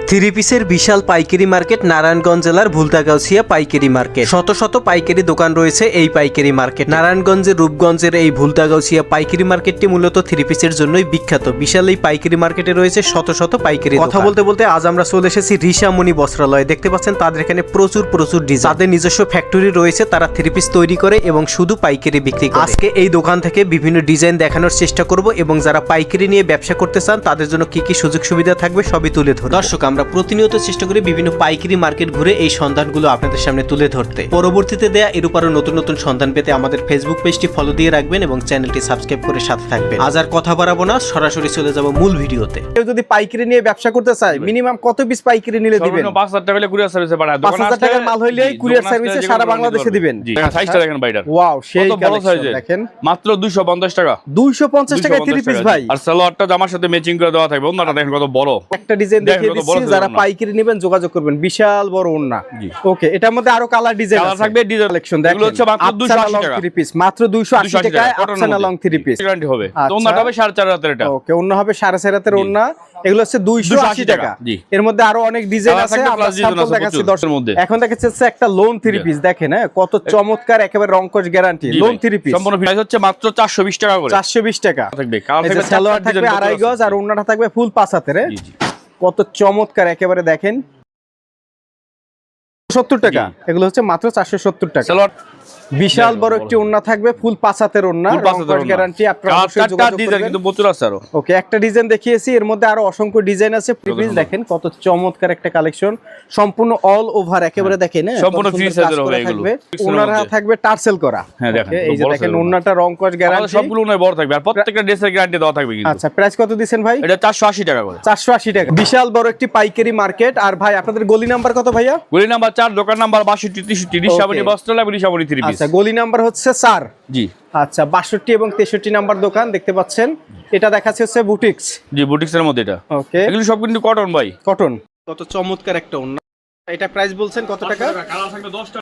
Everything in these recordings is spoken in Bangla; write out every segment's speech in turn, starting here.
থ্রি পিসের বিশাল পাইকারি মার্কেট নারায়ণগঞ্জ জেলার ভুলতাগাউছিয়া পাইকারি মার্কেট। শত শত পাইকারি দোকান রয়েছে এই পাইকারি মার্কেট। নারায়ণগঞ্জের রূপগঞ্জের এই ভুলতাগাউছিয়া পাইকারি মার্কেটটি মূলত থ্রি পিসের জন্যই বিখ্যাত। বিশাল এই পাইকারি মার্কেটে রয়েছে শত শত পাইকারি। কথা বলতে বলতে আজ আমরা চলে এসেছি ঋষামণি বস্ত্রালয়ে। দেখতে পাচ্ছেন তাদের এখানে প্রচুর ডিজাইন। তাদের নিজস্ব ফ্যাক্টরি রয়েছে, তারা থ্রি পিস তৈরি করে এবং শুধু পাইকারি বিক্রি করে। আজকে এই দোকান থেকে বিভিন্ন ডিজাইন দেখানোর চেষ্টা করব এবং যারা পাইকারি নিয়ে ব্যবসা করতে চান তাদের জন্য কি কি সুযোগ সুবিধা থাকবে সবই তুলে ধরব। দর্শক, আমরা প্রতিনিয়ত চেষ্টা করি বিভিন্ন পাইকারি মার্কেট ঘুরে এই সন্ধানগুলো আপনাদের সামনে তুলে ধরতে। পরবর্তীতে দেয়া এর উপরও নতুন সন্ধান পেতে আমাদের ফেসবুক পেজটি ফলো দিয়ে রাখবেন এবং চ্যানেলটি সাবস্ক্রাইব করে সাথে থাকবেন। আজ আর কথা বাড়াবো না, সরাসরি চলে যাব মূল ভিডিওতে। কেউ যদি পাইকারি নিয়ে ব্যবসা করতে চায় মিনিমাম কত পিস পাইকারি নিলে দিবেন? 5000 টাকা হলে কুরিয়ার সার্ভিসে পাঠায়। 5000 টাকার মাল হইলেই কুরিয়ার সার্ভিসে সারা বাংলাদেশে দিবেন। জি, সাইজটা দেখেন ভাইটার। ওয়াও, সেই কালেকশন দেখেন, মাত্র 250 টাকা। 250 টাকায় 3 পিস ভাই। আর সালোয়ারটা জামার সাথে ম্যাচিং করে দেওয়া থাকবে। ওন্নাটা দেখেন কত বড়। একটা ডিজাইন দেখিয়ে দিচ্ছি, যারা পাইকারি নেবেন যোগাযোগ করবেন। বিশাল বড় ওন্না। ওকে, এটার মধ্যে আরো কালার ডিজাইন আছে। থাকবে ডিজাইন কালেকশন দেখেন। এগুলো হচ্ছে মাত্র 280 টাকা 3 পিস, মাত্র 280 টাকায় আফসানা লং 3 পিস। গ্যারান্টি হবে। ওন্নাটা হবে 4.5 হাতের এটা। ওকে, ওন্না হবে 4.5 হাতের ওন্না। এগুলো হচ্ছে 280 টাকা। এর মধ্যে আরো অনেক ডিজাইন আছে, আমরা স্যাম্পল দেখাচ্ছি দর্শকের মধ্যে। এখন দেখাচ্ছে একটা লোন 3 পিস, দেখেন কত চমৎকার, একেবারে রংকশ গ্যারান্টি লোন 3 পিস। সম্পূর্ণ প্রাইস হচ্ছে মাত্র 420 টাকা করে। 420 টাকা থাকবে। কালার থাকবে, সালোয়ার থাকবে 2.5 গজ আর ওন্নাটা থাকবে ফুল 5 হাতের। কত চমৎকার, একেবারে দেখেন। 70 টাকা, এগুলো হচ্ছে মাত্র 470 টাকা। সালোয়ার বিশাল বড় একটি ওন্না থাকবে, ফুল 5 হাতের ওন্না, রংকশ গ্যারান্টি। আপনারা অবশ্যই যোগাযোগ ডিজাইন কিন্তু প্রচুর আছে আরো। ওকে, একটা ডিজাইন দেখিয়েছি, এর মধ্যে আরো অসংখ্য ডিজাইন আছে। প্লিজ দেখেন কত চমৎকার একটা কালেকশন, সম্পূর্ণ অল ওভার, একেবারে দেখেন সম্পূর্ণ ফ্রি সাইজের হবে এগুলো। ওন্নাটা থাকবে টার্সেল করা। হ্যাঁ দেখেন, এই যে দেখেন ওন্নাটা রংকশ গ্যারান্টি, সবগুলো ওন্নায় বড় থাকবে আর প্রত্যেকটা ড্রেসের গ্যারান্টি দেওয়া থাকবে কিন্তু। আচ্ছা, প্রাইস কত দিবেন ভাই? এটা 480 টাকা করে। 480 টাকা, বিশাল বড় একটি পাইকারি মার্কেট। আর ভাই আপনাদের গলি নাম্বার কত ভাইয়া? গলি নাম্বার 4, দোকান নাম্বার 62 63 ঋষামণি বস্ত্রালয়, ঋষামণি 3 পিস। আচ্ছা, গলি নাম্বার হচ্ছে 4। জি, আচ্ছা, 62 এবং 63 নাম্বার দোকান দেখতে পাচ্ছেন। এটা দেখাচ্ছে হচ্ছে বুটিক্স। জি, বুটিক্সের মধ্যে এটা। ওকে, এগুলো সব কিন্তু কটন ভাই, কটন। কত চমৎকার একটা ওন্না। এটা প্রাইস বলছেন কত টাকা? কালার থাকবে 10টা।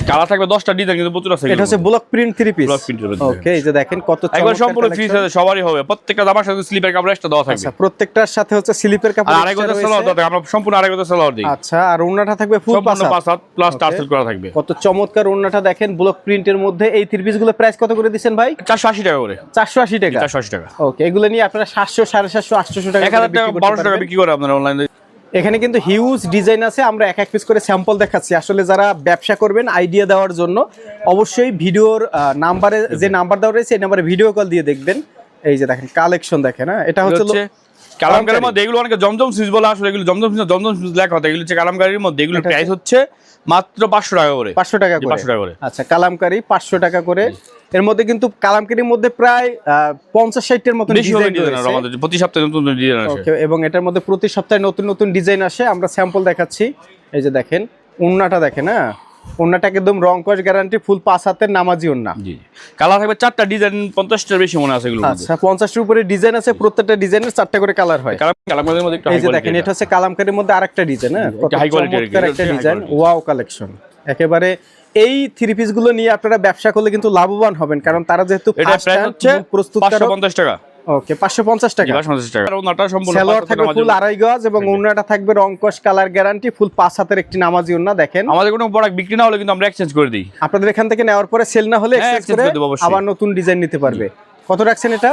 কালার থাকবে 10টা ডিজাইন কিন্তু প্রচুর আছে। এটা হচ্ছে ব্লক প্রিন্ট 3 পিস। ব্লক প্রিন্টের মধ্যে। ওকে, এই যে দেখেন কত চমৎকার, একবার সম্পূর্ণ ফ্রি সাইজ সবারই হবে। প্রত্যেকটা জামার সাথে স্লিপের কাপড় এক্সট্রা দেওয়া থাকবে। আচ্ছা, প্রত্যেকটার সাথে হচ্ছে স্লিপের কাপড় আর আরেকটা সালোয়ার দেওয়া থাকবে। আমরা সম্পূর্ণ আরেকটা সালোয়ার দিই। আচ্ছা, আর ওন্নাটা থাকবে ফুল 5 হাত প্লাস টার্সেল করা থাকবে। কত চমৎকার ওন্নাটা দেখেন, ব্লক প্রিন্টের মধ্যে। এই 3 পিস গুলো প্রাইস কত করে দিবেন ভাই? 480 টাকা করে। 480 টাকা। 480 টাকা। ওকে, এগুলো নিয়ে আপনারা 700 750 800 টাকা 1000 টাকা 1200 টাকা বিক্রি করে আপনারা অনলাইনে। এখানে কিন্তু হিউজ ডিজাইন আছে, আমরা এক পিস করে স্যাম্পল দেখাচ্ছি। আসলে যারা ব্যবসা করবেন আইডিয়া দেওয়ার জন্য অবশ্যই ভিডিওর নাম্বারে, যে নাম্বার দেওয়া রয়েছে এই নাম্বারে ভিডিও কল দিয়ে দেখবেন। এই যে দেখেন কালেকশন দেখেন। এটা হচ্ছে কালামকারীর মধ্যে এগুলো অনেকে জমজম সুইচ বলে, আসলে এগুলো জমজম সুইচ লেখা হয়। এগুলো হচ্ছে কালামকারীর মধ্যে। এগুলো প্রাইস হচ্ছে মাত্র 500 টাকা করে। 500 টাকা করে। 500 টাকা করে। আচ্ছা, কালামকারী 500 টাকা করে। এর মধ্যে কিন্তু কালামকারীর মধ্যে প্রায় 50-60 এর মতো ডিজাইন আছে। আমাদের প্রতি সপ্তাহে নতুন ডিজাইন আসে। ওকে, এবং এটার মধ্যে প্রতি সপ্তাহে নতুন ডিজাইন আসে। আমরা স্যাম্পল দেখাচ্ছি। এই যে দেখেন ওন্নাটা দেখেন। ওন্নাটা একদম রংকশ গ্যারান্টি, ফুল 5 হাতের নামাজি ওন্না। জি, কালার থাকবে 4টা ডিজাইন, 50টার বেশি মনে আছে এগুলো। আচ্ছা, 50 এর উপরে ডিজাইন আছে, প্রত্যেকটা ডিজাইনের 4টা করে কালার হয়। কালামকারীর মধ্যে একটু এই যে দেখেন, এটা হচ্ছে কালামকারীর মধ্যে আরেকটা ডিজাইন। কত হাই কোয়ালিটির একটা ডিজাইন, ওয়াও কালেকশন। একেবারে এই 3 পিস গুলো নিয়ে আপনারা ব্যবসা করলে কিন্তু লাভবান হবেন, কারণ তারা যেহেতু এটা প্রাইস হচ্ছে প্রস্তুতকারক। 550 টাকা। ওকে, 550 টাকা। 550 টাকা। আর ওন্নাটা সম্পূর্ণ সালোয়ার থাকবে ফুল 2.5 গজ এবং ওন্নাটা থাকবে রংকশ কালার গ্যারান্টি, ফুল 5 হাতের একটি নামাজি ওন্না। দেখেন, আমাদের কোনো প্রোডাক্ট বিক্রি না হলে কিন্তু আমরা এক্সচেঞ্জ করে দিই। আপনাদের এখান থেকে নেওয়ার পরে সেল না হলে এক্সচেঞ্জ করে আবার নতুন ডিজাইন নিতে পারবে। কত রাখছেন এটা?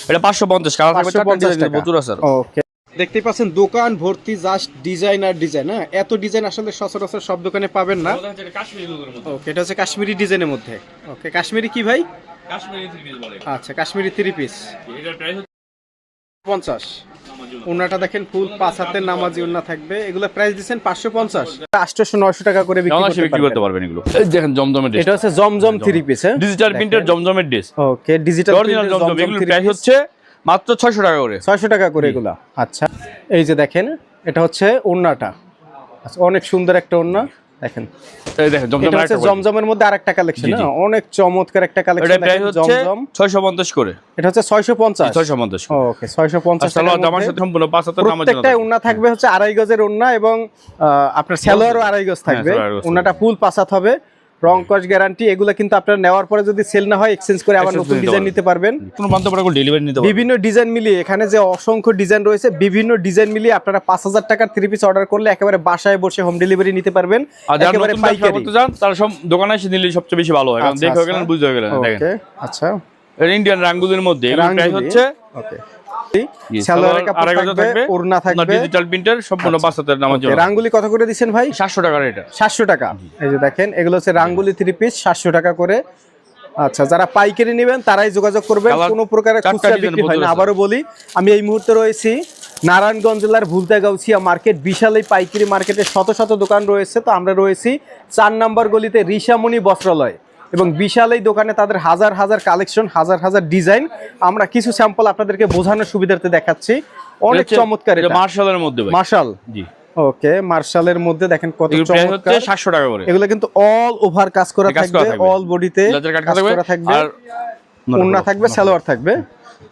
এটা 550। কালার থাকবে 4টা ডিজাইন, প্রচুর আছে। ওকে, দেখতেই পাচ্ছেন দোকান ভর্তি জাস্ট ডিজাইন আর ডিজাইন। এত ডিজাইন আসলে সচরাচর সব দোকানে পাবেন না। ওকে, এটা হচ্ছে কাশ্মীরি ডিজাইনের মধ্যে। ওকে, কাশ্মীরি কি ভাই? কাশ্মীরি 3 পিস বলে। আচ্ছা, কাশ্মীরি 3 পিস। এটার প্রাইস 50। ওন্নাটা দেখেন ফুল 5 হাতের নামাজি ওন্না থাকবে। এগুলো প্রাইস দিবেন 550। 800-900 টাকা করে বিক্রি করতে পারবেন এগুলো। এই দেখেন জমজমের ড্রেস। এটা হচ্ছে জমজম 3 পিস। ডিজিটাল প্রিন্টের জমজমের ড্রেস। ওকে, ডিজিটাল অরিজিনাল জমজম। এগুলো প্রাইস হচ্ছে মাত্র 600 টাকা করে। 600 টাকা করে এগুলা। আচ্ছা, এই যে দেখেন, এটা হচ্ছে ওন্নাটা। আচ্ছা, অনেক সুন্দর একটা ওন্না দেখেন। এই দেখেন জমজমের মধ্যে আরেকটা কালেকশন, অনেক চমৎকার একটা কালেকশন। এটা প্রাইস হচ্ছে 650 করে। এটা হচ্ছে 650। 650। ওকে, 650 সালোয়ার জামার সাথে সম্পূর্ণ 5 হাতের নামাজি ওন্না। প্রত্যেকটা ওন্না থাকবে হচ্ছে 2.5 গজের ওন্না এবং আপনার সালোয়ারও 2.5 গজ থাকবে। ওন্নাটা ফুল 5 হাত হবে। রং কস গ্যারান্টি। এগুলো কিন্তু আপনারা নেওয়ার পরে যদি সেল না হয় এক্সচেঞ্জ করে আবার নতুন ডিজাইন নিতে পারবেন। কোনো বান্ধবরা ডেলিভারি নিতে পারবেন। বিভিন্ন ডিজাইন মিলিয়ে এখানে যে অসংখ্য ডিজাইন রয়েছে, বিভিন্ন ডিজাইন মিলিয়ে আপনারা 5000 টাকার 3 পিস অর্ডার করলে একেবারে বাসায় বসে হোম ডেলিভারি নিতে পারবেন। আর যারা একেবারে নতুন ব্যবসা পাইকারি করতে চান তারা সব দোকানে এসে নিলে সবচেয়ে বেশি ভালো হয়, কারণ আচ্ছা, দেখে আচ্ছা। গেলেন বুঝতে গেলেন। দেখেন ওকে, আচ্ছা, ইন্ডিয়ান রাঙ্গুলির মধ্যে এগুলো প্রাইস রাঙ্গুলি, হচ্ছে ওকে। সালোয়ারের কাপড় থাকবে, ওড়না থাকবে, ডিজিটাল প্রিন্টার, সম্পূর্ণ 5 হাতের নামার জন্য। রাঙ্গুলি কত করে দিচ্ছেন ভাই? 700 টাকা এটা। 700 টাকা। এই যে দেখেন এগুলো হচ্ছে রাঙ্গুলি 3 পিস 700 টাকা করে। আচ্ছা, যারা পাইকারি নেবেন তারাই যোগাযোগ করবেন, কালার কোনো প্রকারের চারটা খুচরা ডিজাইন বিক্রি হয় না। বদলে আবারও বলি, আমি এই মুহূর্তে রয়েছি নারায়ণগঞ্জ জেলার ভুলতাগাউছিয়া মার্কেট, বিশাল এই পাইকারি মার্কেটে শত শত দোকান রয়েছে। তো আমরা রয়েছি 4 নম্বর গলিতে ঋষামণি বস্ত্রালয়, এবং বিশাল এই দোকানে তাদের হাজার হাজার কালেকশন, হাজার হাজার ডিজাইন। আমরা কিছু স্যাম্পল আপনাদেরকে বোঝানোর সুবিধার্থে দেখাচ্ছি। অনেক চমৎকার, এটা মার্শালের মধ্যে ভাই। মার্শাল, জি ওকে। মার্শালের মধ্যে দেখেন কত এগুলো প্রাইস হচ্ছে চমৎকার। 700 টাকা করে। এগুলো কিন্তু অল ওভার কাজ করা কাজ করা থাকবে, থাকবে। অল বডিতে লেজার কাট কাজ থাকবে, করা থাকবে, আর ওড়না থাকবে, সালোয়ার থাকবে।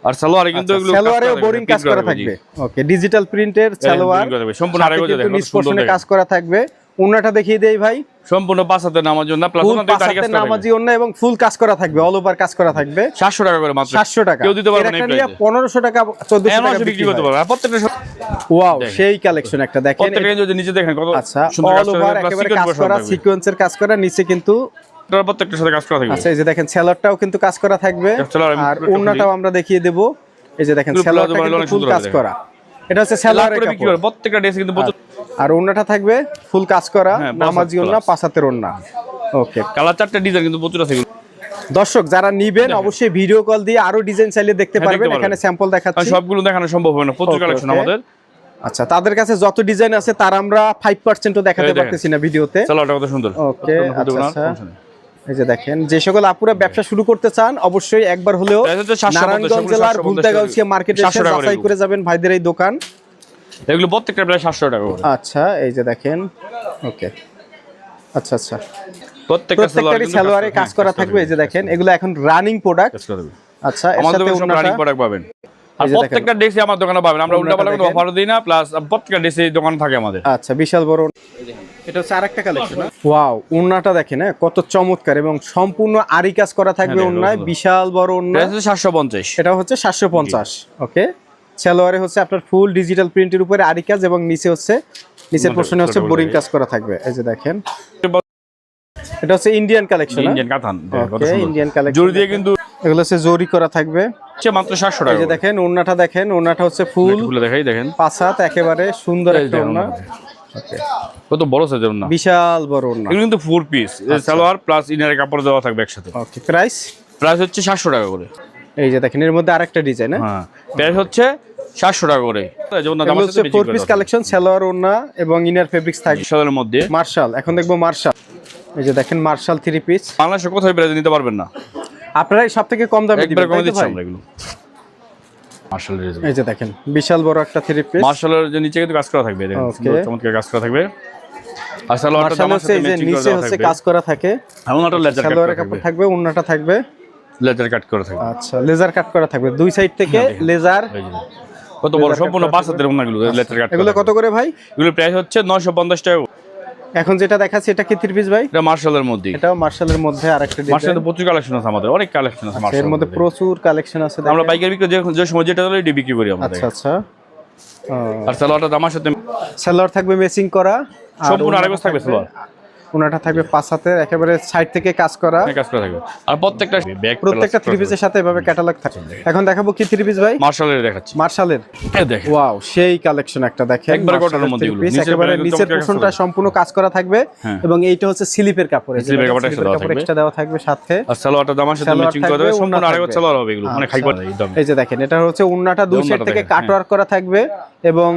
আর সালোয়ারে কিন্তু এগুলো সালোয়ারেও বোরিং কাজ করা থাকবে, ওকে। ডিজিটাল প্রিন্টের সালোয়ার, সম্পূর্ণ আড়াই গজ দেখেন, নিচ পোর্শনে কাজ করা থাকবে। ওড়নাটা দেখিয়ে দেই ভাই, সম্পূর্ণ 5 হাতের নামার জন্য প্লাস ফুল ওনা থেকে তারিখ 5 নামাজি ওড়না এবং ফুল কাজ করা থাকবে, অল ওভার কাজ করা থাকবে। 700 টাকা করে মাত্র। 700 টাকা। কেউ দিতে পারবে না এই 1500 টাকা 1400 টাকা বিক্রি করতে পারবে। আর প্রত্যেকটা ওয়াও, সেই কালেকশন একটা দেখেন। প্রত্যেকটা যদি নিচে দেখেন কত আচ্ছা, সুন্দর অল ওভার একেবারে কাজ করা, সিকোয়েন্সের কাজ করা, নিচে কিন্তু এটার প্রত্যেকটার সাথে কাজ করা থাকবে। আচ্ছা, এই যে দেখেন সালোয়ারটাও কিন্তু কাজ করা থাকবে, সালোয়ার আমি আর পুরোটা ওড়নাটাও আমরা দেখিয়ে দেব। এই যে দেখেন পুরো সালোয়ারটা প্লাজো কিন্তু অনেক ফুল সুন্দর কাজ হবে করা, এটা হচ্ছে সালোয়ারের করে বিক্রি কাপড়। করে প্রত্যেকটা ড্রেস কিন্তু প্রচুর। আর ওড়নাটা থাকবে ফুল কাজ করা, হ্যাঁ, নামাজি ওড়না, 5 হাতের ওড়না, ওকে। কালার 4টা ডিজাইন কিন্তু প্রচুর আছে। দর্শক যারা নিবেন অবশ্যই ভিডিও কল দিয়ে আরো ডিজাইন চাইলে দেখতে হ্যাঁ, পারবেন। দেখতে এখানে পারবেন। স্যাম্পল দেখাচ্ছি। সবগুলো দেখানো সম্ভব হবে না, প্রচুর Okay, কালেকশন okay. আমাদের। আচ্ছা, তাদের কাছে যত ডিজাইন আছে তার আমরা 5%ও দেখাতে এই দেখেন। পারতেছি না ভিডিওতে। সালোয়ারটা কত সুন্দর। ওকে, আচ্ছা। এই যে দেখেন, যে সকল আপুরা ব্যবসা শুরু করতে চান অবশ্যই একবার হলেও প্রাইস হচ্ছে 750 নারায়ণগঞ্জ জেলার 750 ভুলতাগাউছিয়া মার্কেটে এসে 700 টাকা করে যাচাই করে যাবেন ভাইদের এই দোকান। এগুলো প্রত্যেকটা প্রায় 700 টাকা করে। আচ্ছা, এই যে দেখেন, ওকে। আচ্ছা, আচ্ছা, প্রত্যেকটা প্রত্যেকটারই সালোয়ারে কাজ করা থাকবে। এই যে দেখেন, এগুলো এখন রানিং প্রোডাক্ট। আচ্ছা, এর আমাদের সাথে দোকানে সব রানিং ওড়নাটা, প্রোডাক্ট পাবেন। আর এই যে দেখেন। প্রত্যেকটা ড্রেসই আমার দোকানে পাবেন। আমরা ওড়নাটা উল্টাপাল্টা কোনো দেখেন। অফারও দিই না, প্লাস প্রত্যেকটা ড্রেসই দোকানে থাকে আমাদের। আচ্ছা, বিশাল বড়। এটা হচ্ছে আরেকটা কালেকশন। ওয়াও, ওড়নাটা দেখেন, হ্যাঁ, কত চমৎকার এবং সম্পূর্ণ আরি কাজ করা থাকবে হ্যাঁ, ওড়নায়, দেখো। বিশাল বড় ওড়না। প্রাইস হচ্ছে 750। এটা হচ্ছে 750, ওকে। সালোয়ারে হচ্ছে আপনার ফুল ডিজিটাল প্রিন্টের উপরে আরি কাজ এবং নিচে হচ্ছে নিচের পোর্শনে হচ্ছে বোরিং কাজ করা থাকবে। এই যে দেখেন, এটা হচ্ছে ইন্ডিয়ান কালেকশন, ইন্ডিয়ান কাতান কত ওকে, সুন্দর। Indian collection. জরি দিয়ে কিন্তু এগুলো হচ্ছে জরি করা থাকবে। হচ্ছে মাত্র 700 এই টাকা যে করে। দেখেন ওড়নাটা দেখেন, ওড়নাটা হচ্ছে ফুল খুলে দেখাই দেখেন 5 হাত, একেবারে সুন্দর এই একটা দেখেন ওড়না, ওড়নাটা। ওকে। কত বড় সাইজের না, বিশাল বড় ওড়না, এগুলো কিন্তু 4 পিস সালোয়ার প্লাস ইনারের কাপড় দেওয়া থাকবে একসাথে। ওকে। প্রাইস প্রাইস হচ্ছে 700 টাকা করে। এই যে দেখেন, এর মধ্যে আরেকটা ডিজাইন, হ্যাঁ, প্রাইস হচ্ছে 700 টাকা করে। যেমন দাম এগুলো হচ্ছে আছে 4 পিস কালেকশন, সালোয়ার ওড়না এবং ইনার ফেব্রিক্স থাকবে। সালের মধ্যে মার্শাল, এখন দেখবো মার্শাল। এই যে দেখেন মার্শাল 3 পিস, বাংলাদেশে কোথায় প্রাইস নিতে পারবেন না, আপনারাই সবথেকে কম দামে একবারে দিবেন, কমে তাই তো দিচ্ছি ভাই? আমরা এগুলো। মার্শালের এই যে দেখেন, বিশাল বড় একটা 3 পিস। মার্শালের যে নিচে কিন্তু কাজ করা থাকবে, দেখেন Okay. সুন্দর চমৎকার কাজ করা থাকবে। আর সালোয়ারটা মার্শাল জামার হচ্ছে সাথে এই যে ম্যাচিং করে নিচে দেওয়া হচ্ছে থাকবে। কাজ করা থাকে, এমন একটা লেজার কাট সালোয়ারের করা কাপড় থাকবে, থাকবে, ওড়নাটা থাকবে। লেজার কাট করা থাকবে। আচ্ছা, লেজার কাট করা থাকবে দুই সাইড থেকে, লেজার। এই যে কত বড় সম্পূর্ণ 5 হাতের ওনাগুলো লেজার কাট। এগুলো কত করে ভাই? এগুলো প্রাইস হচ্ছে 950 টাকা। এখন যেটা দেখাচ্ছি এটা কি 3 পিস ভাই? এটা মার্শালের মধ্যে। এটাও মার্শালের মধ্যে আরেকটা ডিজাইন। মার্শালের প্রচুর কালেকশন আছে আমাদের, অনেক কালেকশন আছে এর মার্শালের মধ্যে প্রচুর কালেকশন আছে আমরা দেখেন। পাইকারি বিক্রি যে সময় যেটা হলো এটি বিক্রি করি আমরা। আচ্ছা, আচ্ছা। আর সালোয়ারটা জামার সাথে সালোয়ার থাকবে ম্যাচিং করা, আর সম্পূর্ণ আড়াই গজ ওড়নাটা থাকবে সালোয়ার। ওড়নাটা থাকবে 5 হাতের, একেবারে সাইড থেকে কাজ করা। কাজ করা থাকবে। আর প্রত্যেকটা ব্যাগ প্রত্যেকটা 3 পিসের সাথে এভাবে ক্যাটালগ থাকে। এখন দেখাবো কি 3 পিস ভাই? মার্শালের দেখাচ্ছি। মার্শালের, এই দেখেন ওয়াও, সেই কালেকশন একটা দেখেন। একবারে মার্শালের কটনের মধ্যে 3 এগুলো। পিস, নিচের একেবারে একদম নিচের চমৎকার পোরশনটা কাজ করা সম্পূর্ণ কাজ করা থাকবে হ্যাঁ। এবং এইটা হচ্ছে স্লিপের কাপড়, এই যে স্লিপের কাপড় স্লিপের extra দেওয়া কাপড় থাকবে। এক্সট্রা দেওয়া থাকবে সাথে। আর সালোয়ারটা জামার সাথে সালোয়ার ম্যাচিং করে থাকবে, দেবে, সম্পূর্ণ ওড়না আড়াই গজ থাকবে। সালোয়ার হবে এগুলো, অনেক হাই আচ্ছা। কোয়ালিটি একদম। এই যে দেখেন, এটা হচ্ছে ওড়নাটা দুই সাইড ওড়নাটা থেকে দেখেন, কাটওয়ার্ক করা থাকবে এবং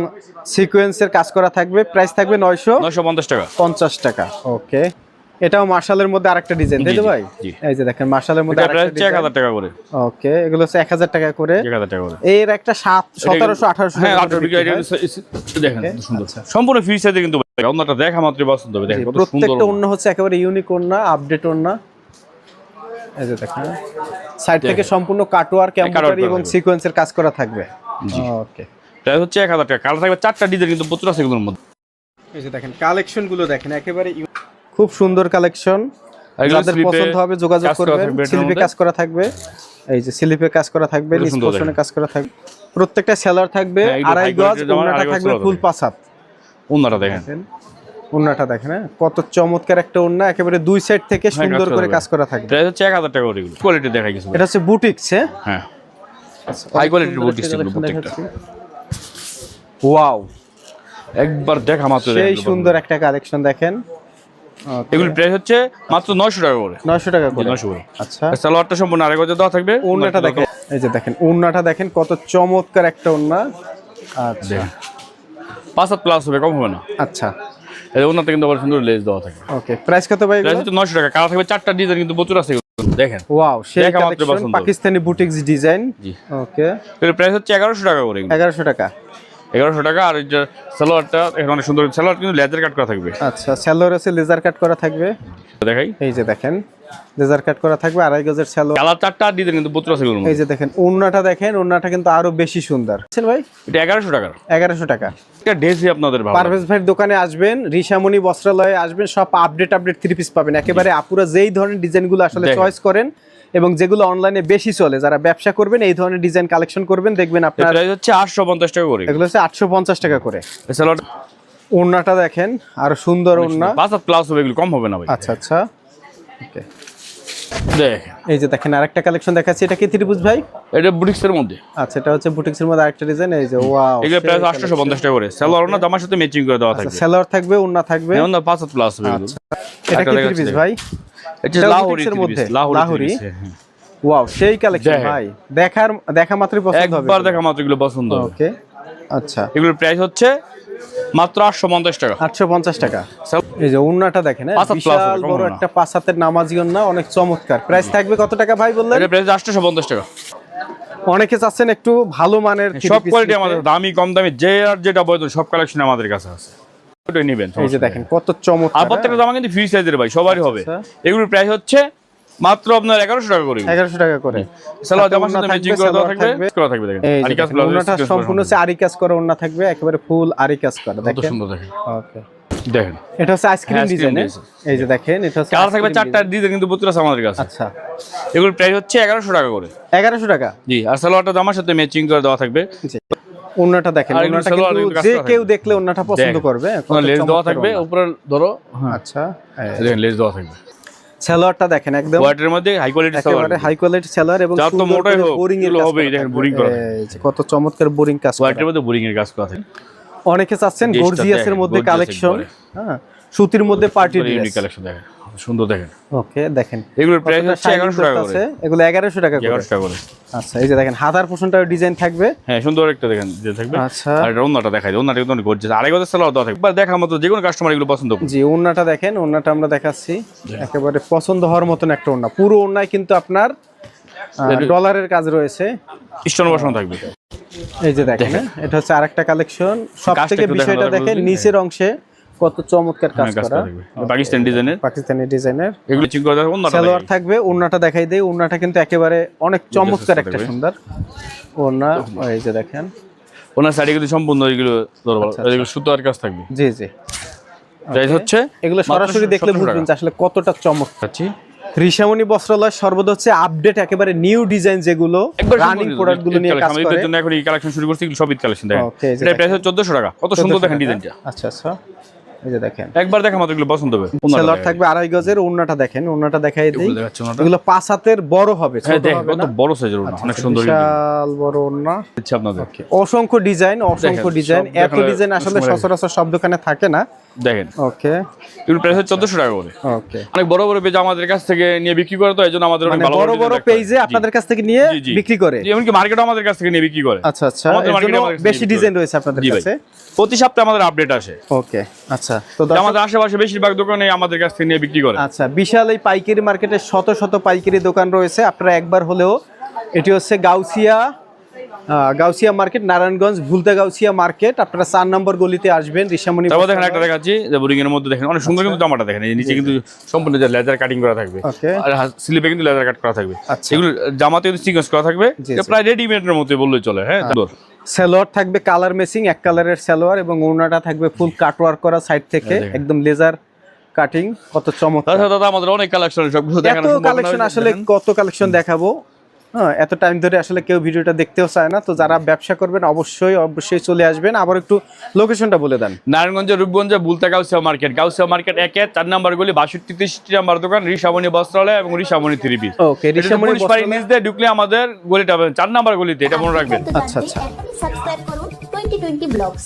সিকোয়েন্সের কাজ করা থাকবে। প্রাইস থাকবে 950 টাকা। 950 টাকা, ওকে। এটাও মার্শালের মধ্যে আরেকটা ডিজাইন, তাই তো জি, ভাই? জি। এই যে দেখেন মার্শালের মধ্যে এটা প্রাইস আরেকটা হচ্ছে ডিজাইন, 1000 টাকা করে। ওকে। এগুলো হচ্ছে 1000 টাকা করে। 1000 টাকা করে। এর একটা 1700 1800 হ্যাঁ, টাকা 18 বিক্রি হয়। দেখেন Okay, কত সুন্দর। আচ্ছা। সম্পূর্ণ ফ্রি সাইজে কিন্তু ওন্নাটা দেখা মাত্রই পছন্দ হবে, দেখেন কত সুন্দর। প্রত্যেকটা ওড়না হচ্ছে একেবারে ইউনিক ওড়না, আপডেট ওড়না। এই যে দেখেন, সাইড থেকে সম্পূর্ণ কাটওয়ার্ক, এমব্রয়ডারি করা এবং থাকবে। সিকোয়েন্সের কাজ করা থাকবে। ওকে। প্রাইস হচ্ছে 1000 টাকা। কালার থাকবে 4টা ডিজাইন কিন্তু প্রচুর আছে এগুলোর মধ্যে। এই যে দেখেন কালেকশন গুলো দেখেন, একেবারে খুব সুন্দর কালেকশন। যাদের পছন্দ হবে যোগাযোগ করবেন। স্লিপে কাজ করা থাকবে, এই যে স্লিপে কাজ করা থাকবে, নিচ পোর্শনে কাজ করা থাকবে। প্রত্যেকটা সেলার থাকবে আড়াই গজ, ওন্নাটা থাকবে ফুল 5 হাত। ওন্নাটা দেখেন, ওন্নাটা দেখেন, হ্যাঁ কত চমৎকার একটা ওন্না, একেবারে দুই সাইড থেকে সুন্দর করে কাজ করা থাকবে। প্রাইস হচ্ছে 1000 টাকা করে। এগুলো কোয়ালিটি দেখাই কিছু, এটা হচ্ছে বুটিক্স। হ্যাঁ হাই কোয়ালিটির বুটিক্স এগুলো প্রত্যেকটা। ওয়াও, একবার দেখা মাত্র সেই সুন্দর একটা কালেকশন দেখেন। এগুলো প্রাইস হচ্ছে মাত্র 900 টাকা করে। 900 টাকা করে। 900 করে। আচ্ছা, সালোয়ারটা সম্পূর্ণ আড়াই গজে দেওয়া থাকবে। ওন্নাটা দেখেন, এই যে দেখেন ওন্নাটা দেখেন কত চমৎকার একটা ওন্না। আচ্ছা 5 হাত প্লাস হবে, কম হবে না। আচ্ছা, এই ওন্নাতে কিন্তু আবার সুন্দর লেস দেওয়া থাকে। ওকে, প্রাইস কত ভাই? প্রাইস হচ্ছে 900 টাকা। কালার থাকবে 4টা ডিজাইন, কিন্তু প্রচুর আছে দেখেন। ওয়াও, সেই দেখা মাত্র কালেকশন, পছন্দ। Pakistani boutiques design. জি, ওকে, এর প্রাইস হচ্ছে 1100 টাকা করে। 1100 টাকা। 1100 টাকা। আর এই যে সালোয়ারটা এখন অনেক সুন্দর, সালোয়ার কিন্তু লেজার কাট করা থাকবে। আচ্ছা, সালোয়ার আছে লেজার কাট করা থাকবে। দেখাই, এই যে দেখেন লেজার কাট করা থাকবে, আড়াই গজের সালোয়ার। কালার 4টা ডিজাইন কিন্তু প্রচুর আছে। এই যে দেখেন ওন্নাটা দেখেন, ওন্নাটা কিন্তু আরো বেশি সুন্দর। বুঝছেন ভাই? এটা 1100 টাকা। 1100 টাকা। এটা ড্রেসই আপনাদের ভালো। পারভেজ ভাইয়ের দোকানে আসবেন, ঋষামণি বস্ত্রালয়ে আসবেন, সব আপডেট 3 পিস পাবেন। একেবারে আপুরা যেই ধরনের ডিজাইনগুলো আসলে চয়েস করেন এবং যেগুলো অনলাইনে বেশি চলে, যারা ব্যবসা করবেন এই ধরনের ডিজাইন কালেকশন করবেন, দেখবেন আপনার প্রাইস হচ্ছে 850 টাকা করে। এগুলো হচ্ছে 850 টাকা করে। সালোয়ার ওন্নাটা দেখেন, আরো সুন্দর ওন্না। 5 হাত প্লাস হবে, এগুলো কম হবে না ভাই। আচ্ছা আচ্ছা, ওকে। দেখেন, এই যে দেখেন আরেকটা কালেকশন দেখাচ্ছি, এটা কি ত্রিভুজ ভাই? এটা বুটিক্সের মধ্যে। আচ্ছা, এটা হচ্ছে বুটিক্সের মধ্যে আরেকটা ডিজাইন। এই যে ওয়াও, এগুলো প্রাইস 850 টাকা করে। সালোয়ার না জামার সাথে ম্যাচিং করে দেওয়া থাকবে। সালোয়ার থাকবে, ওন্না থাকবে। এখন 5 হাত প্লাস হবে এগুলো। এটা কি ত্রিভুজ ভাই? এটা লাহোরির মধ্যে, লাহোরি। ওয়াও, সেই কালেকশন ভাই, দেখা মাত্রই পছন্দ হবে। একবার দেখা মাত্র এগুলো পছন্দ হবে। ওকে, আচ্ছা। এগুলোর প্রাইস হচ্ছে মাত্র 850 টাকা। 850 টাকা। এই যে ওন্নাটা দেখেন, পাঁচ হাত plus বিশাল হবে, বড় কম না। একটা 5 হাতের নামাজি ওন্না, অনেক চমৎকার। প্রাইস থাকবে কত টাকা ভাই বললেন? এটা প্রাইস 850 টাকা। অনেকে চাচ্ছেন একটু ভালো মানের সব কোয়ালিটি আমাদের, দামি কম দামি যে আর যেটা প্রয়োজন সব কালেকশন আমাদের কাছে আছে। ওটাই নেবেন। এই যে দেখেন কত চমৎকার। আর প্রত্যেকটা জামা কিন্তু ফ্রি সাইজের ভাই, সবারই হবে। এগুলোর প্রাইস হচ্ছে মাত্র আপনার 1100 টাকা করে। 1100 টাকা করে। সালোয়ার জামার সাথে ম্যাচিং করে দেওয়া থাকবে, করা থাকবে দেখেন। এই যে আরি কাজ দেখেন, ওন্নাটা সম্পূর্ণ হচ্ছে আরি কাজ করা ওন্না থাকবে, একেবারে ফুল আরি কাজ করা। কত দেখেন সুন্দর দেখেন। ওকে, দেখেন এটা হচ্ছে আইসক্রিম হ্যাঁ, ডিজাইন। design। এই যে দেখেন, এটা হচ্ছে কালার থাকবে ice cream 4টা ডিজাইন, কিন্তু প্রচুর আছে আমাদের কাছে। আচ্ছা, এগুলোর প্রাইস হচ্ছে 1100 টাকা করে। 1100 টাকা। জি, আর সালোয়ারটা জামার সাথে ম্যাচিং করে দেওয়া থাকবে। ওন্নাটা দেখেন, আর এগুলো ওন্নাটা সালোয়ার কিন্তু কিন্তু কাজ যে করা কেউ থাকবে। দেখলে ওন্নাটা পছন্দ করবে। কোনো লেস দেওয়া থাকবে উপরে, ধরো। আচ্ছা, দেখেন লেস দেওয়া থাকবে। সালোয়ারটা দেখেন একদম হোয়াইটের মধ্যে হাই কোয়ালিটি সালোয়ার। একেবারে হাই কোয়ালিটি সালোয়ার এবং যার তো সুন্দর মোটাই করে হোক, বোরিং এর এগুলো কাজ হবেই, করা দেখেন থাকবে। বোরিং করা। এই যে কত চমৎকার বোরিং কাজ করা। হোয়াইটের মধ্যে বোরিং এর কাজ করা থাকে। অনেকে চাচ্ছেন জিনিসটা গর্জিয়াসের দেখেন, মধ্যে gorgeous কালেকশন, একবারে। হ্যাঁ সুতির মধ্যে পার্টি ইউনিক ড্রেস। কালেকশন দেখেন, সুন্দর দেখেন। ওকে, দেখেন এগুলোর প্রাইস কতটা হচ্ছে 1100 টাকা shining করে। করতেছে। এগুলো 1100 টাকা করে। 1100 টাকা করে। আচ্ছা, এই যে দেখেন হাতার পোর্শনটার ডিজাইন থাকবে। হ্যাঁ, সুন্দর একটা দেখেন যে থাকবে। আচ্ছা। আর এটা ওন্নাটা দেখাই, ওন্নাটা কিন্তু অনেক গর্জিয়াস। আড়াই গজের সালোয়ার দেওয়া থাকবে। একবার দেখা মতো যে কোনো কাস্টমার এগুলো পছন্দ করবে। জি, ওন্নাটা দেখেন, ওন্নাটা আমরা দেখাচ্ছি, একেবারে পছন্দ হওয়ার মতন একটা ওন্না। পুরো ওন্নায় কিন্তু আপনার ডলারের কাজ রয়েছে, স্টোন বসানো থাকবে। এই যে দেখেন, এটা হচ্ছে আরেকটা কালেকশন। সব কাজটা থেকে একটু বিষয়টা দেখানো দেখেন লাগবে। নিচের অংশে কত চমৎকার কাজ কাজ করা, করা থাকবে পাকিস্তানি ডিজাইনের। পাকিস্তানি ডিজাইনের। এগুলো চিং করে দেওয়া। ওন্নাটা সালোয়ার দেখাই। থাকবে, ওন্নাটা দেখাই দেই। ওন্নাটা কিন্তু একেবারে অনেক চমৎকার একটা থাকবে। সুন্দর ওন্না। এই যে দেখেন, ওনার সাইডে কিন্তু সম্পূর্ণ এগুলো দরবার, এগুলো সুতার কাজ থাকবে। জি জি, প্রাইস হচ্ছে এগুলো সরাসরি দেখলে 1700 বুঝবেন যে আসলে কতটা চমৎকার। টাকা। ঋষামণি বস্ত্রালয় সর্বদা হচ্ছে আপডেট, একেবারে নিউ ডিজাইন, যেগুলো একবার রানিং প্রোডাক্ট গুলো নিয়ে কাজ করে। জন্য এখন এই কালেকশন শুরু করছি, এগুলো সব ঈদ কালেকশন দেখেন। Okay, এই যে এটা প্রাইস হচ্ছে 1400 টাকা। কত সুন্দর দেখেন ডিজাইনটা। আচ্ছা আচ্ছা, এই যে দেখেন একবার দেখা মাত্র এগুলো পছন্দ হবে। সালোয়ার থাকবে আড়াই গজের, ওন্নাটা দেখেন, ওন্নাটা দেখাই দেই। এগুলো দেখাচ্ছে ওন্নাটা। এগুলো 5 হাতের বড় হবে, হ্যাঁ, ছোট দেখেন হবে কত না। বড় সাইজের ওন্না, অনেক সুন্দর বিশাল বড় ওন্না। দিচ্ছে আপনাদের। অসংখ্য ডিজাইন, অসংখ্য দেখেন, ডিজাইন। সব এত দেখালে ডিজাইন আসলে সময় লাগে। সচরাচর সব দোকানে থাকে না। দেখেন ওকে এগুলো প্রাইস হচ্ছে 1400 টাকা করে। ওকে, অনেক বড় বড় পেজ আমাদের কাছ থেকে নিয়ে বিক্রি করে, তো এই জন্য আমাদের অনেক মানে ভালো বড় বড় পেজে আপনাদের কাছ থেকে নিয়ে জি, জি। বিক্রি করে। এমনকি মার্কেটে আমাদের কাছ থেকে নিয়ে বিক্রি করে। আচ্ছা আচ্ছা, আমাদের এর market এ জন্য আমাদের কাছে বেশি বিক্রি ডিজাইন করে। রয়েছে আপনাদের জি ভাই। কাছে। প্রতি সপ্তাহে আমাদের আপডেট আসে। ওকে, আচ্ছা, তো তো দর্শক, আমাদের আশেপাশে বেশিরভাগ দোকানে আমাদের কাছ থেকে নিয়ে বিক্রি করে। আচ্ছা, বিশাল এই পাইকারি মার্কেটে শত শত পাইকারি দোকান রয়েছে। আপনারা একবার হলেও, এটি হচ্ছে গাউসিয়া মার্কেট, নারায়ণগঞ্জ ভুলতা গাউসিয়া মার্কেট। আপনারা 4 নম্বর গলিতে আসবেন। ঋষামণি তারপর দেখেন একটা দেখাচ্ছি যে বোরিং এর মধ্যে দেখেন অনেক সুন্দর কিন্তু জামাটা দেখেন, এই নিচে কিন্তু সম্পূর্ণ যে লেজার কাটিং করা থাকবে, ওকে, আর স্লিপে কিন্তু লেজার কাট করা থাকবে। আচ্ছা। এগুলো জামাতে কিন্তু সিকোয়েন্স করা থাকবে, জি, এটা জি। প্রায় রেডিমেডের মতোই বললেই চলে। হ্যাঁ, সুন্দর। সালোয়ার থাকবে কালার ম্যাচিং, এক কালারের সালোয়ার, এবং ওড়নাটা থাকবে ফুল কাটওয়ার্ক করা সাইড থেকে, দেখেন। একদম লেজার কাটিং কত চমৎকার। তাছাড়া দাদা আমাদের অনেক কালেকশন, সবগুলো এত দেখানো সম্ভব না, কালেকশন আসলে দেখেন। কত কালেকশন দেখাবো, হ্যাঁ এত টাইম ধরে আসলে কেউ ভিডিওটা দেখতেও চায় না। তো যারা ব্যবসা করবেন অবশ্যই চলে আসবেন। আবার একটু লোকেশনটা বলে দেন। নারায়ণগঞ্জে রূপগঞ্জে Bulta Gausia market, Gausia market 4 number গলি 62-63 নাম্বার দোকান, ঋষামণি বস্ত্রালয় এবং ঋষামণি 3 পিস। ওকে, ঋষামণি বস্ত্রালয় নিচ দিয়ে ঢুকলে আমাদের গলিটা পাবেন 4 নাম্বার গলিতে, এটা মনে রাখবেন। আচ্ছা আচ্ছা। সাবস্ক্রাইব করুন 2020 ব্লগস।